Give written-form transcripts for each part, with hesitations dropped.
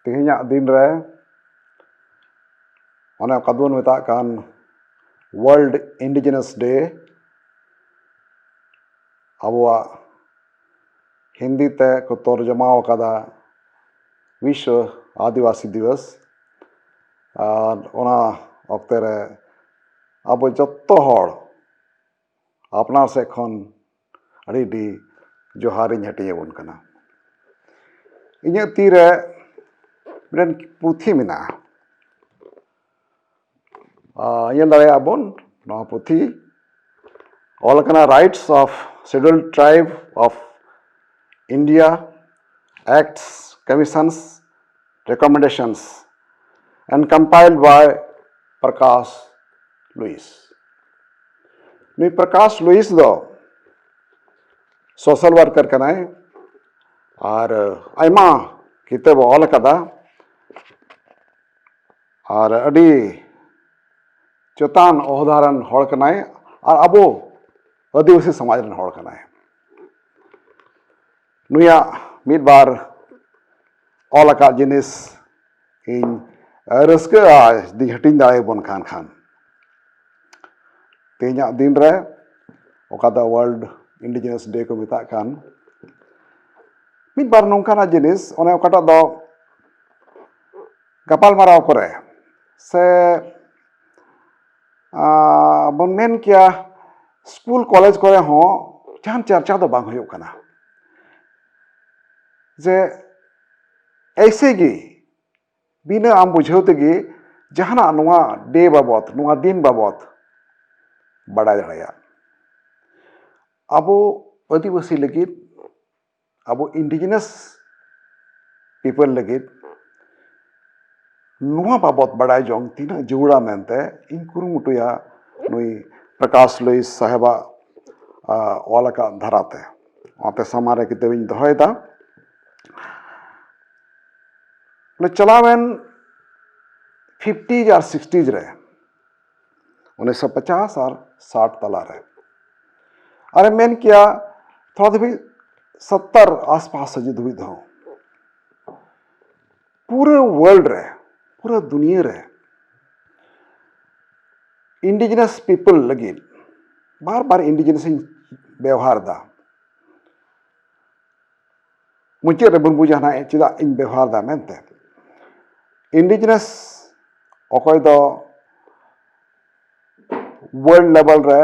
Tihinya din re one kadun meta kan World Indigenous Day abuwa Hindi te ko torjama kada Vishwa Adivasi Divas ona okte re abo jotto hor apnar se khon adi di johariñ hatiye bon kana inya tire bren puthi mena yen dare abon no puthi all kana rights of scheduled tribe of India acts commissions recommendations and compiled by Prakash Lewis. Ni Prakash Lewis do social worker kanai ar aima kitab all kada ar adi chetan ohdaran hor kanai ar abo adivasi samaj ren hor kanai nuya midbar all akal jinis in raska di hatin dai bon khan Tihinya din re okada World Indigenous Day ko meta kan midbar nongkana jinis one okata do gapal marao kore se bon men kia school college kore ho jahan charcha do bang huyuk kana je ऐसे gi bina am bujhau tegi jahana noa day babot noa din babot badai daraya abo adivasi lagit abo indigenous people lagit noa babot badai jong tina jura mente in kurumutuya nui Prakash Lewis saheba olaka dharate ote samare kitebin dohoida le chalawen 50s और 60s रे 1950 और 60 तला रे अरे मैंने क्या थोड़ा भी 70 आसपास से जुद हुई था पूरे वर्ल्ड रे पूरा दुनिया रे इंडिजिनस पीपल लगी बार बार इंडिजिनस व्यवहार दा मुझे रे बुझा ना चिदा इन व्यवहार दा मेंते इंडिजिनस ओकोय दो वर्ल्ड लेवल रे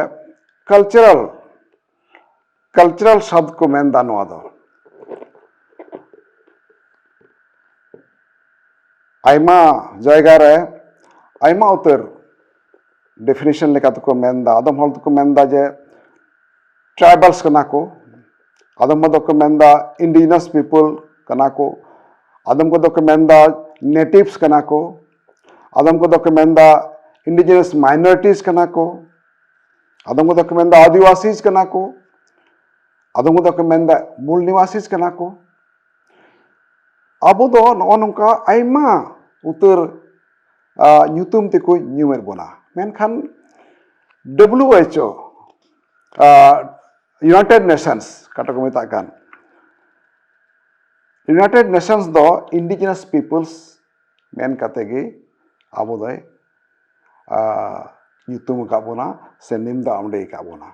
कल्चरल शब्द को मेन दानवा दो आइमा जायगा रे आइमा उतर डेफिनेशन लेका तो को मेन दा आदम हल तो को मेन दा जे ट्राइबल्स कना को आदम को को मेन दा इंडिजिनस पीपल कना को आदम को तो को मेन दा नेटिव्स कना को आदम को तो को मेन दा इंडिजिनस माइनॉरिटीज कना को आदम को तो मेन दा आदिवासीज कना को आदम को तो मेन दा मूल निवासीज कना को अब दो नोनका आइमा उतर nyutum teko nyumer bona menkan WHO United Nations kata ko metakan United Nations do indigenous peoples men kategi abo dai nyutum ka bona se nimda amde ka bona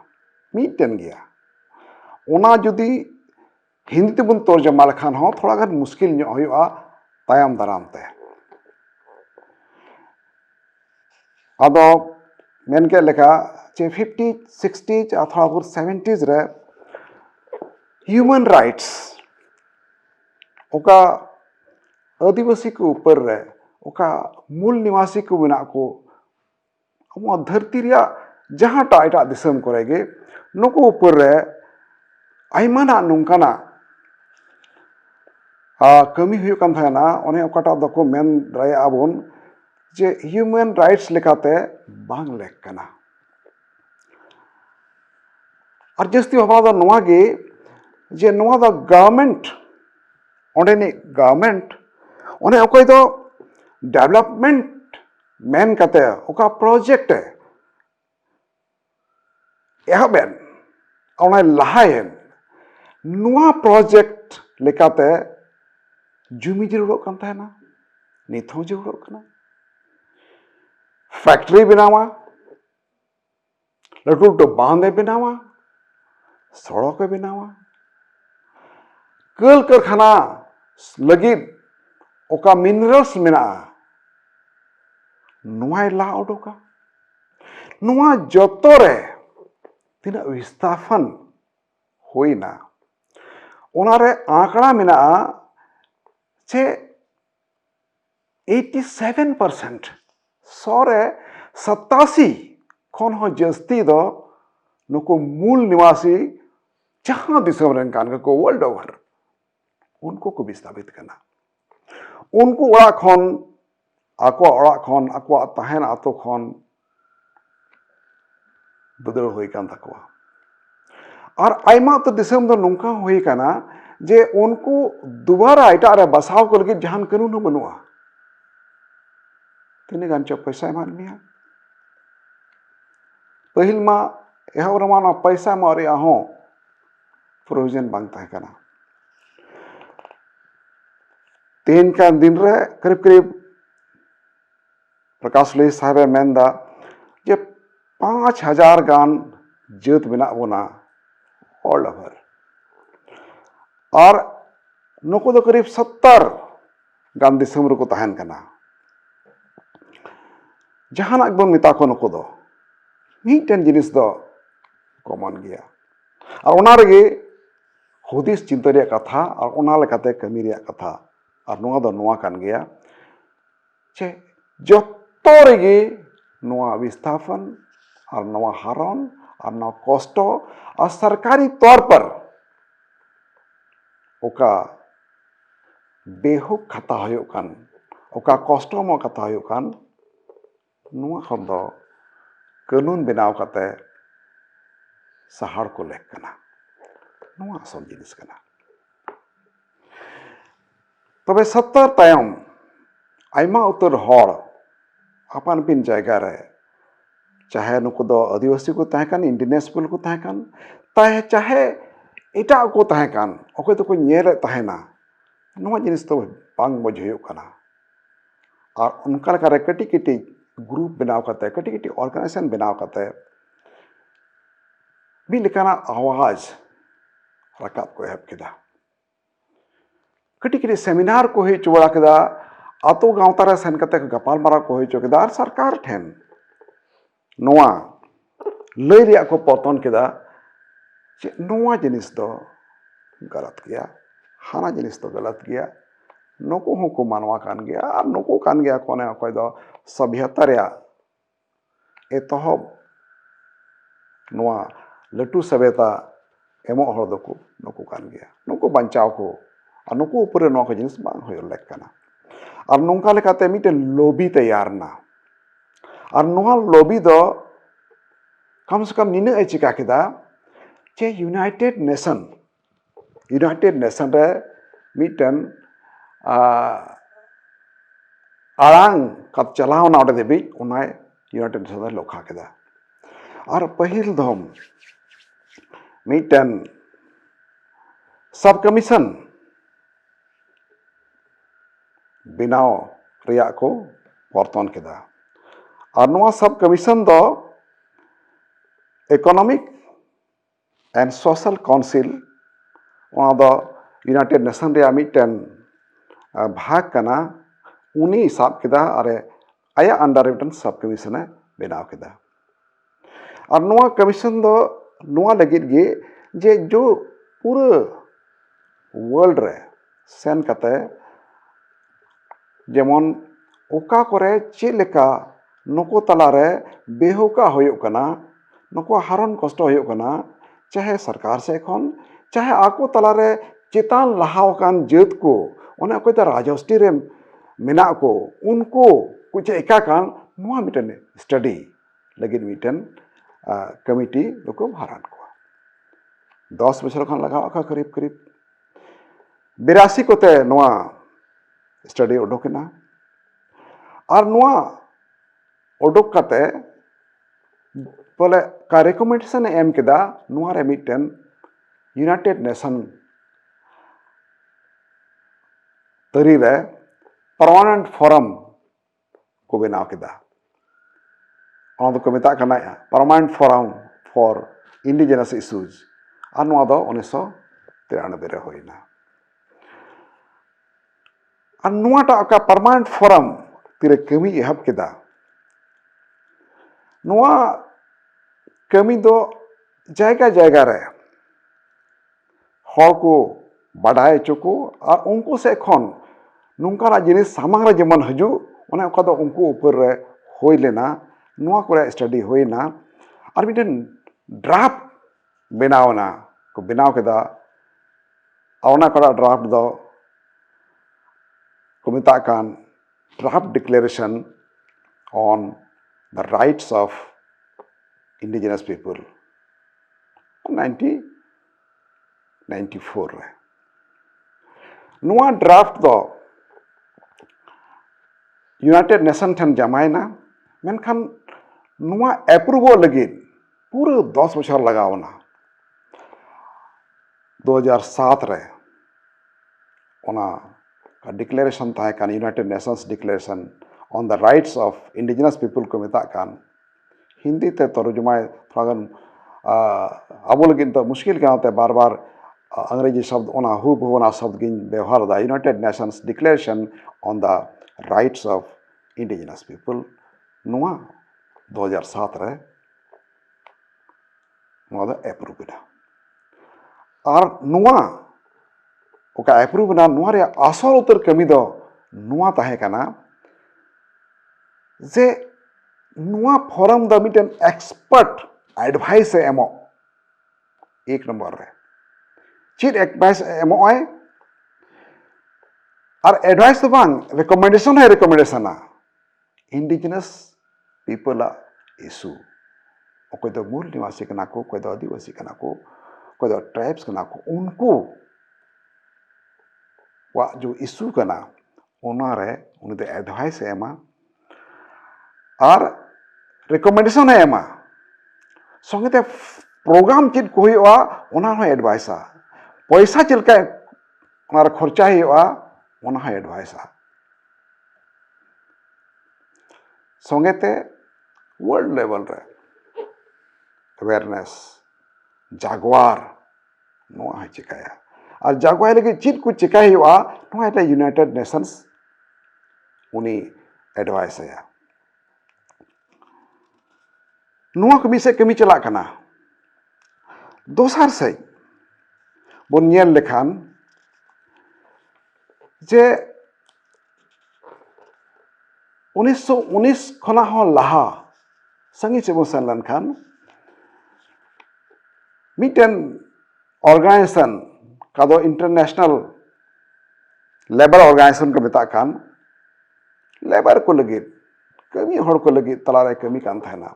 miten gya ona jodi Hindi ते बन तर्जमा लेखान हो थोड़ा गान मुश्किल ᱧᱚᱜ हुआ तायम दाराम ते आदो मेन के लेखा चे 50 60 अथवा 70s रे ह्यूमन राइट्स ओका आदिवासी को ऊपर रे ओका मूल निवासी को बना को हम धरती रिया जहां टाइटा दिसम करेगे नको ऊपर रे आइमाना नोंकाना कमी हुई kan thana one okata doko men raya abon je human rights lekate bang lek kana ar jasti baba da noa ge je noa da government onde ni government one okoy do development men kate oka project ehaben ona lahayen noa project lekate jumi jirurok kan thana ᱱᱤᱛ ᱦᱚᱸ ᱡᱟᱹᱨᱩᱲᱚᱜ ᱠᱟᱱᱟ factory बनावा लटू लटू बांधे बनावा सड़क बनावा कल कारखाना लगिद ओका मिनरल्स मेना नुआय ला उडोका नुआ जतोरे तिना विस्थापन होइना ओनारे आंकड़ा मेना चे 87% सौरे 87 खन हो जस्ती दो नुको मूल निवासी जहां दिसम रन कान को वर्ल्ड ओवर उनको को विस्थापित करना उनको ओड़ा खन आको तहन आतो खन बदल होई कान तकवा और आयमा तो दिसम दो नोंका होई काना जे उनको दोबारा एटा रे बसाव को लगे जहान कानून हो बनुआ तिने गान च पैसा मान मिया पहिल मा एहा रमाना पैसा मारे आहो प्रोविजन बांग ताहे काना तीन का दिन रे करीब करीब प्रकाश लई साहब मेंदा जे 5000 गान जत बिना बोना ऑल ओवर और नुको दो करीब 70 गान दिसम रको तहन कना जहां बन मिता को नुको दो मीटेन जिनिस दो कॉमन गया और ओना रेगे हुदिस चिंता रे कथा और ओना लेकाते कमी रे कथा और नुआ दो नुआ कान गया चे जत्तो रेगे नुआ विस्थापन और नुआ हारन और नुआ कष्ट और सरकारी तौर पर ओका बेहुक खाता होयो कान ओका कष्ट मो खाता होयो कान नुआ खन दो कानून बनाव काते सहार को लेक कना नुआ असल जिनिस कना तबे 70 तायम आयमा उतर हड़ अपन पिन जायगा रे चाहे नुको दो आदिवासी को तहकान इंडिजिनस पीपल को तहकान चाहे एटा को तहकान ओके तो को नेले तहना नुआ जिनिस तो बांग मज होयो कना और उनका लेका रे कटी कटी ग्रुप बनाव करते कटी कटी ऑर्गेनाइजेशन बनाव करते भी लेकाना आवाज रकाब को हेप किदा कटी कटी सेमिनार को हे चुबड़ा किदा आतो गांव तारा सेन कते गपाल मारा को हे चुकिदा और सरकार ठेन नुआ लई रिया को पतन किदा जे नुआ जिनिस दो गलत किया हाना जिनिस दो गलत किया नुको हूँ को मानवा कान गया और नुको कान गया कोने अकोय दो सभ्यता रे एतहब नुआ लटू सभ्यता एमो हर दको नुको कान गया नुको बंचाव को और नुको ऊपर नुआ को जिनिस बांग होय लेक कना और नोंका लेकाते मिटे लॉबी तैयार ना और नुआ लॉबी दो कम से कम निने ए चिका किदा जे यूनाइटेड नेशन रे मिटन आड़ांग कब चलाव ना ओडे देबी उनाय यूनाइटेड नेशन रे लोखा किदा और पहिल धम मिटन सब कमीशन बिनाव रिया को परतन किदा और नुआ सब कमीशन दो इकोनॉमिक एंड सोशल काउंसिल वहाँ दो यूनाइटेड नेशन रे मिटन भाग कना उनी साब किदा अरे आया अंडर मिटन सब कमीशन बनाव किदा और नुआ कमीशन दो नुआ लगित गे जे जो पूरे वर्ल्ड रे सेन कते जेमन ओका करे चे लेका नुको तलारे बेहुका होयो कना नुको हारन कष्ट होयो कना चाहे सरकार से खन चाहे आको तलारे चेतान लहावकान जत को ओने अकोय ता राजस्टी रे मेना को उनको कुछ एका कान नुआ मिटन स्टडी लगिन मिटन कमिटी नुको हारान को 10 बछर खान लगाव का करीब करीब 82 कोते नुआ स्टडी उडोकना और नुआ उडोक काते बोले का रिकमेंडेशन एम किदा नुआ रे मिटन यूनाइटेड नेशन तरी रे परमानेंट फोरम को बनाव केदा ona do ko meta kana permanent forum for indigenous issues ar noa do 1993 re hoina ar noa ta ka permanent forum tire kami ehab keda noa kami do jayga jayga re hor ko badai choko ar unko se khon nungkana jinis samang re jeman haju ona oka do unko upor re hoi lena noa kore study hoina ar miten draft benawna ko benaw keda ona kora draft do ko meta kan draft declaration on the rights of indigenous people 1994 re noa draft do United Nations ten jamaina menkan noa approval lagi पूरे 10 बछर लगावना 2007 रे ona ka declaration tahe kan United Nations Declaration on the Rights of Indigenous People ko meta kan hindi te tarjumai thragan abo lagin to mushkil ka hote bar bar अंग्रेजी शब्द ओना hub होना शब्द गिन व्यवहार दा United Nations declaration on the rights of indigenous people नुआ 2007 रे नुआ दा एप्रूव बिना और नुआ ओका एप्रूव बिना नुआ रे आसल उतर कमी दो नुआ ताहे कना जे नुआ फोरम द मिटन एक्सपर्ट एडवाइस एमो एक नंबर रे चीट एडवाइस एमो आय और एडवाइस तो बांग रिकमेंडेशन है रिकमेंडेशन ना इंडिजिनस पीपल इशू कोई तो मूल निवासी कना को कोई तो आदिवासी कना को कोई तो ट्राइब्स कना को उनको वा जो इशू कना ओना रे उन दे एडवाइस एमा और रिकमेंडेशन एमा संगे ते प्रोग्राम चीट को हुआ ओना हो एडवाइसा पैसा चलका ओना रे खर्चा हुआ ओना हो एडवाइसा संगे ते वर्ल्ड लेवल रे अवेयरनेस जागवार नोआ है चिकाया और जागवार लगे चीट को चिका हुआ नोआ है यूनाइटेड नेशंस उनी एडवाइस है नोआ कमी से कमी चला कना दोसार से बन नेल लेखान जे 1919 खना हो लाहा संगी से बसन लनखान मिटन ऑर्गेनाइजेशन का दो इंटरनेशनल लेबर ऑर्गेनाइजेशन को बता कान लेबर को लगे कमी हर को लगे तलारे कमी कान था ना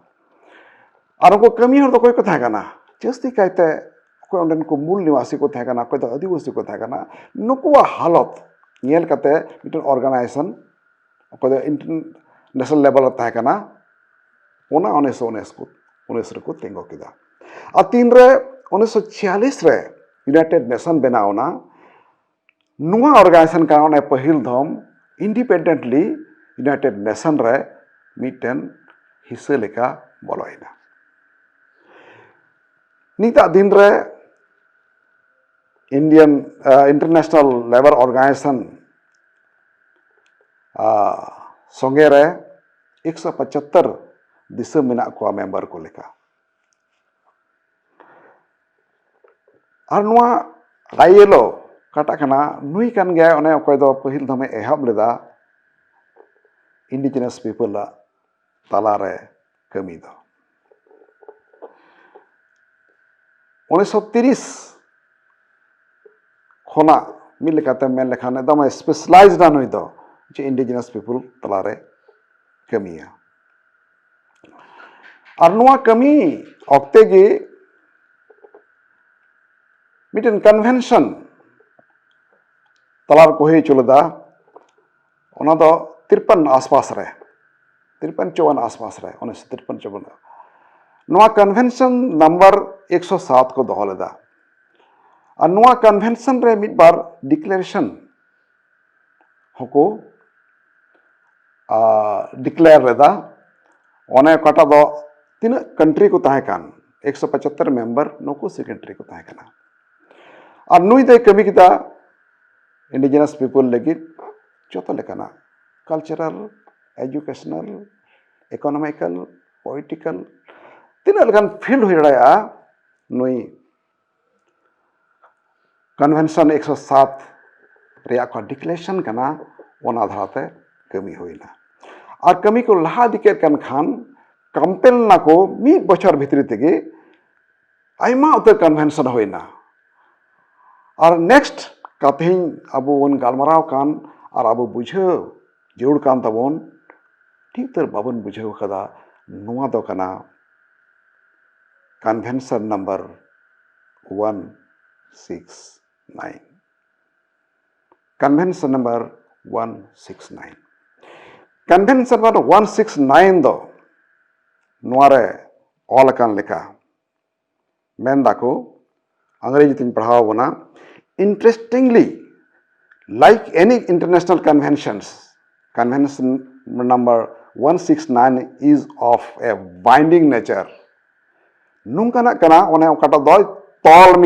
और उनको कमी हर तो कोई को था ना जस्ती कहते कोई उन को मूल निवासी को था ना कोई तो आदिवासी को था ना नुकुआ हालत नियल कहते मिटन ऑर्गेनाइजेशन कोई तो इंटरनेशनल लेवल था ना ओना 1919 को तेंगो किदा और 1946 रे यूनाइटेड नेशन बनावना नुआ ऑर्गेनाइजेशन का पहिल धम इंडिपेंडेंटली यूनाइटेड नेशन रे मिटन हिस्से लेका बोलोइना निता दिन रे इंडियन इंटरनेशनल लेबर ऑर्गेनाइजेशन संगे रे 175 दिसम मेना को मेंबर को लेका और नुआ रायलो काटा कना नुई कान गया ओने अकोय दो पहिल धमे एहब लेदा इंडिजिनस पीपल तला रे कमी दो 1930 खोना मिल लेखाते मेन लेखाने दम स्पेशलाइज्ड ना नुई दो जे इंडिजिनस पीपल तला रे कमिया और नुआ कमी ऑक्ते गे मिटन कन्वेंशन तलार को ही चुलदा ओना दो 53 आसपास रे 53-54 आसपास रे 1953-54 नुआ कन्वेंशन नंबर 107 को दोहो लेदा और नुआ कन्वेंशन रे मिट बार डिक्लेरेशन होको डिक्लेयर लेदा ओने कटा दो तीन कंट्री को ताहे कान 175 मेंबर नुकु सिग्नेटरी को ताहे कना और नुई दे कमी किदा इंडिजिनस पीपल लगी जोतो लेकना कल्चरल एजुकेशनल इकोनॉमिकल पॉलिटिकल तीन लेकन फील्ड हो रहा नुई कन्वेंशन 107 रिया को डिक्लेरेशन कना ओन आधार ते कमी होइना और कमी को लहा दिके कन खान कंपेल ना को मी बचर भितरी तेगे आइमा उतर कन्वेंशन होइना और नेक्स्ट कथें अबो उन गालमराव कान और अबो बुझे जरूर कान तबोन ठीक तर बाबन बुझे कदा नुआ दो कना convention number 169 convention number 169 convention number 169 दो नुआरे ऑल कान लेका मेन दाको अंग्रेजी तीन पढ़ाओ बना interestingly like any international conventions convention number 169 is of a binding nature nungkana kana one okata do tol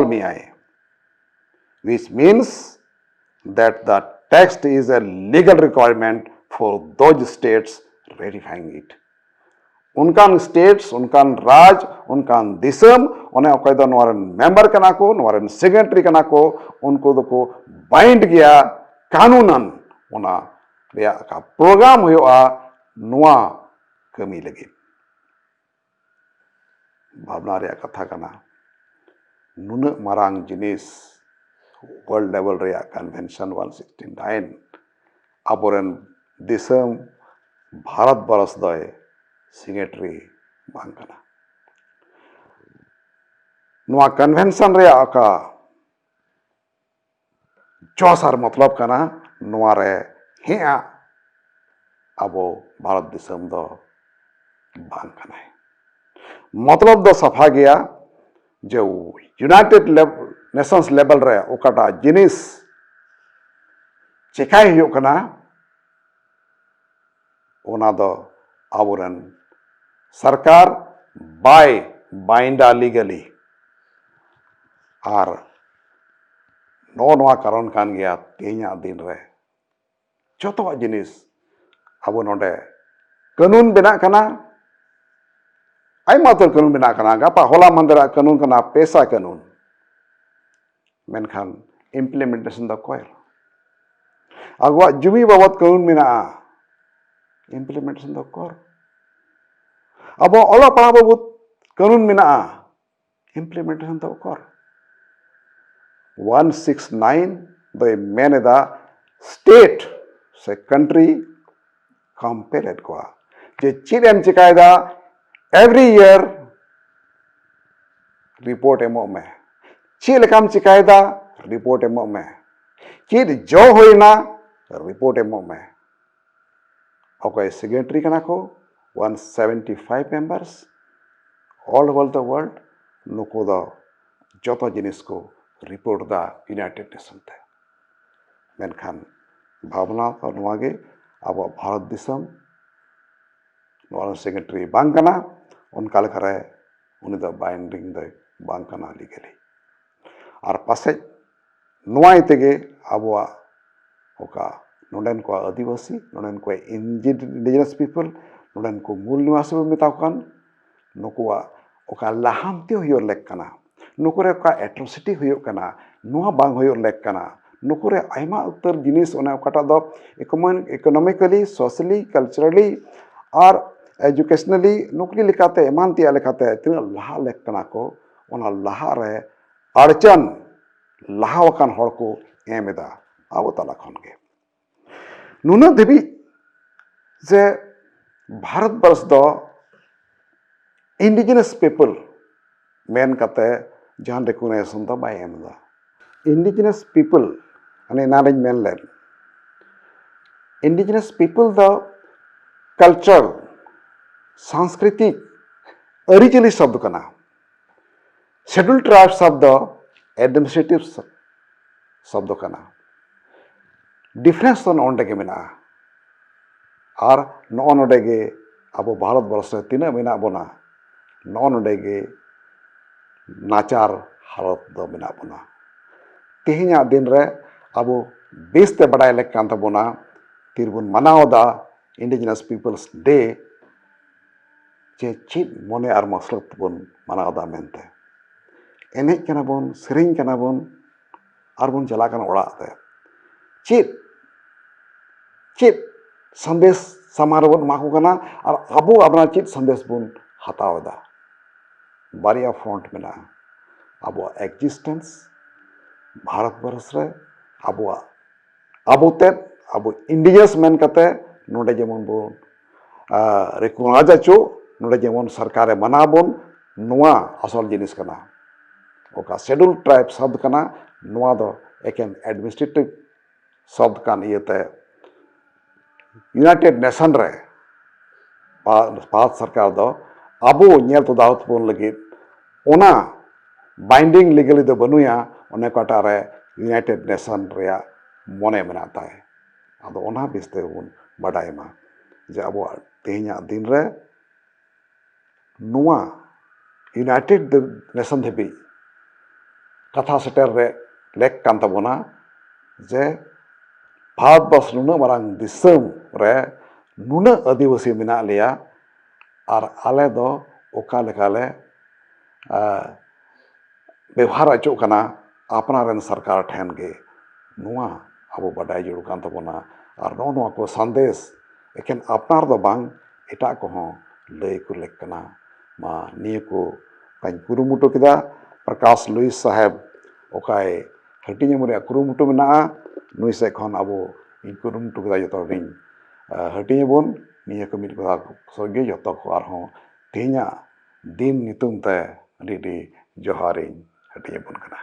miya which means that the text is a legal requirement for those states ratifying it उनकान states उनकान राज उनकान दिसम उन्हें अकय दो नोरन member कना को नोरन सिग्नेटरी कना को उनको दो को बाइंड गया कानूनन उना रिया का प्रोग्राम हुआ नुआ कमी लगी भावना रिया कथा कना नुन मारांग जिनिस वर्ल्ड लेवल रिया कन्वेंशन 169 अबोरन दिसम भारत बरस दय सिग्नेटरी बांकना नुआ कन्वेंशन रे आका जोसार मतलब कना नुआ रे हेआ अबो भारत दिसम दो बांकना मतलब दो सफा गया जो यूनाइटेड नेशंस लेवल रे ओकाटा जिनिस चिकाय हुयो कना ओना दो आबोरन सरकार बाय बाइंडा लीगली और नोआ कारण कान गया तेना दिन रे जोतो जिनिस अब नोडे कानून बना कना आइमा तो कानून बना कना गापा होला मंदरा कानून कना पैसा कानून मेनखान इम्प्लीमेंटेशन द कोयर अगवा जुमी बाबत कानून मेना इम्प्लीमेंटेशन द कोर अब ओला पढ़ा बाबत कानून मेना implementation the core 169 the men da state से country compelled को जे चीरें चिकायदा every year report एमो में चील काम चिकायदा report एमो में चीर जो होई ना report एमो में ओके सिग्नेटरी कना को 175 members all over the world नुको दा जोतो जिनिस को रिपोर्ट दा यूनाइटेड नेशन थे मेनखान भावना तो नुआगे अब भारत दिसम नोन सेक्रेटरी बांकना उनका लेखा उन बाइंडिंग दे बांकना लीगली और पासे नुआई तेगे अब ओका नोडेन को आदिवासी नोडेन को इंडिजिनस पीपल नोडेन को मूल निवासी बो मेता कान नुकुआ ओका लाहामती हुयो लेकना नुकुरे का एट्रोसिटी हुयो कना नुआ बांग हुयो लेक कना नुकुरे आइमा उत्तर जिनिस ओने ओकाटा दो इकोनॉमिकली सोशली कल्चरली और एजुकेशनली नुकली लिखाते एमान तिया लिखाते तीन लहा लेक कना को ओना लहा रे अड़चन लहा वकान हड़ को एमेदा अब तला खन के नुना देवी जे भारत वर्ष दो इंडिजिनस पीपल मेन कते जहां रिकॉग्निशन तो बाय एमदा इंडिजिनस पीपल अने नारेज मेनलेन इंडिजिनस पीपल द कल्चर सांस्कृतिक ओरिजिनली शब्द कना शेड्यूल ट्राइब शब्द एडमिनिस्ट्रेटिव शब्द कना डिफरेंस तो नोंडे के मेना और नौ नोडे गे अब भारत वर्ष तीना मेना बोना नौ नोडे गे नाचार हालत दो मेना बोना तेहना दिन रे अब बेसते बड़ाई लेक कान तबोना तिरबुन मनावदा इंडिजिनस पीपल्स डे चे चित मोने आर मसलत बुन मनावदा मेनते एने कना बोन सेरिंग कना बोन आर बुन चला कना ओड़ा ते चित चित संदेश समारोह बुन माको कना और अबो अपना चित संदेश बुन हतावदा बारिया फ्रंट मेना अब एक्जिस्टेंस भारत वर्ष रे अब अब इंडिजिनस मेन कते नोडे जेमन बोन रिकॉग्नाइज आचो नोडे जेमन सरकारे मना बोन नुआ असल जिनिस कना ओका शेड्यूल ट्राइब शब्द कना नुआ दो एकेन एडमिनिस्ट्रेटिव शब्द कान इयते यूनाइटेड नेशन रे भारत सरकार दो अबो नेल तो दावत बोन लगी ओना बाइंडिंग लीगली दो बनुया ओने कटा रे यूनाइटेड नेशन रे मोने मनाता है अदो ओना बिस्ते उन बड़ाई मा जे अब तेहना दिन रे नुआ यूनाइटेड नेशन धबी कथा सेटर रे लेक कान तबोना जे भारत वर्ष नुना मारांग दिसम रे नुना आदिवासी मेना लिया और आले दो ओका लेकाले व्यवहार अचो कना अपना रेन सरकार ठेन गे नुआ अब बड़ाई जुड़ कान तबोना और नुआ को संदेश एकेन अपनार दो बांग एटा को हों लय को लेक कना मा निये को काइन कुरुमुटो किदा प्रकाश लुइस साहेब ओकाय हटिने मुरे कुरुमुटो मेना नुई से खन अब इन कुरुमुटो किदा जतो रिन हटिने बोन निये को मिट कदा सगे जतो को आर हों तेहना दिन नितुम ते अडी जोहारिन हटिने बोन कना।